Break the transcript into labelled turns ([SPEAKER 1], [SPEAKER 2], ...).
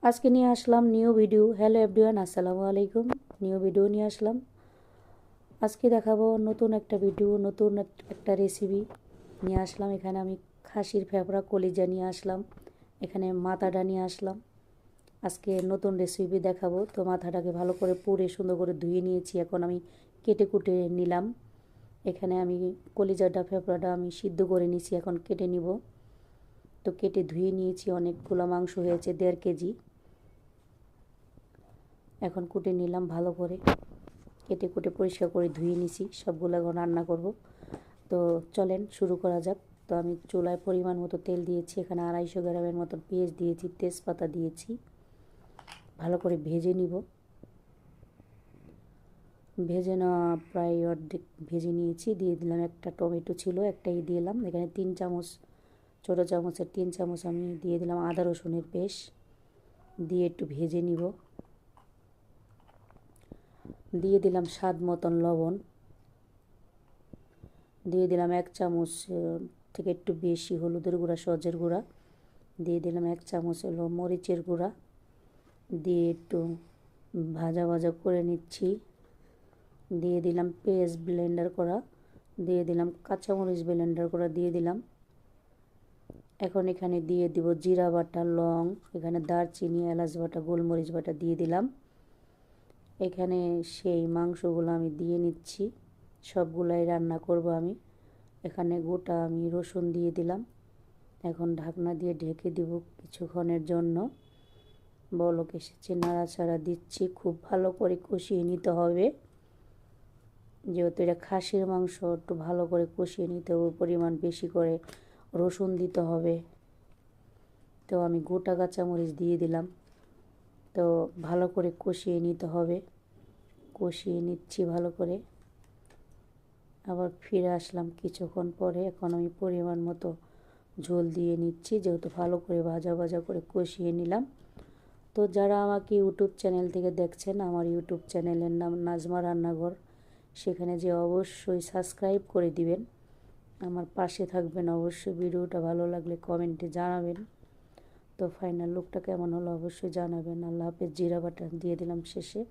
[SPEAKER 1] আজকে নিয়ে আসলাম new video. Hello everyone, আসসালামু আলাইকুম। নিউ ভিডিও নিয়ে আসলাম। আজকে দেখাবো নতুন একটা ভিডিও, নতুন একটা রেসিপি নিয়ে আসলাম। এখানে আমি খাসির ফেফড়া কলিজা নিয়ে আসলাম, এখানে মাথাটা নিয়ে আসলাম। আজকে নতুন রেসিপি দেখাবো। তো মাথাটাকে ভালো করে পুড়ে সুন্দর করে ধুয়ে নিয়েছি, এখন আমি কেটে কুটে নিলাম। এখানে আমি কলিজাটা ফেফড়াটা আমি সিদ্ধ করে নিয়েছি, এখন কেটে নিব। তো কেটে ধুয়ে নিয়েছি, অনেকগুলো মাংস হয়েছে, 1.5 কেজি। এখন কুটে নিলাম ভালো করে, কেটে কুটে পরিষ্কার করে ধুয়ে নিছি। সবগুলো এখন রান্না করব। তো চলেন শুরু করা যাক। তো আমি চুলায় পরিমাণ মতো তেল দিয়েছি, এখানে 250 গ্রামের মতন পেঁয়াজ দিয়েছি, তেজপাতা দিয়েছি, ভালো করে ভেজে নিব। ভেজে নেওয়া প্রায় অর্ধেক ভেজে নিয়েছি। দিয়ে দিলাম একটা টমেটো ছিল, একটাই দিলাম। এখানে 3 চামচ, ছোটো চামচের 3 চামচ আমি দিয়ে দিলাম আদা রসুনের পেস্ট, দিয়ে একটু ভেজে নিব। দিয়ে দিলাম স্বাদ মতন লবণ, দিয়ে দিলাম 1 চামচ থেকে একটু বেশি হলুদের গুঁড়া, সজের গুঁড়া, দিয়ে দিলাম 1 চামচ হলো মরিচের গুঁড়া, দিয়ে একটু ভাজা ভাজা করে নিচ্ছি। দিয়ে দিলাম পেঁয়াজ ব্লেন্ডার করা, দিয়ে দিলাম কাঁচামরিচ ব্লেন্ডার করা, দিয়ে দিলাম। এখন এখানে দিয়ে দিব জিরা বাটা, লং, এখানে দারচিনি, এলাচ বাটা, গোলমরিচ বাটা দিয়ে দিলাম। এখানে সেই মাংসগুলো আমি দিয়ে নিচ্ছি, সবগুলাই রান্না করব আমি। এখানে গোটা আমি রসুন দিয়ে দিলাম। এখন ঢাকনা দিয়ে ঢেকে দিব কিছুক্ষণের জন্য। বলক এসেছে, নাড়াচাড়া দিচ্ছি, খুব ভালো করে কষিয়ে নিতে হবে। যেহেতু এটা খাসির মাংস, একটু ভালো করে কষিয়ে নিতে হবে, পরিমাণ বেশি করে রসুন দিতে হবে। তো আমি গোটা কাঁচামরিচ দিয়ে দিলাম। তো ভালো করে কষিয়ে নিতে হবে, কষিয়ে নিচ্ছি ভালো করে। আবার ফিরে আসলাম কিছুক্ষণ পরে। এখন আমি পরিমাণ মতো ঝোল দিয়ে নিচ্ছি, যেহেতু ভালো করে ভাজা ভাজা করে কষিয়ে নিলাম। তো যারা আমাকে ইউটিউব চ্যানেল থেকে দেখছেন, আমার ইউটিউব চ্যানেলের নাম নাজমা রান্নাঘর, সেখানে যে অবশ্যই সাবস্ক্রাইব করে দিবেন, আমার পাশে থাকবেন অবশ্যই। ভিডিওটা ভালো লাগলে কমেন্টে জানাবেন। তো ফাইনাল লুকটা কেমন হলো অবশ্যই জানাবেন। আল্লাহ হাফেজ। জিরা বাটা দিয়ে দিলাম শেষে।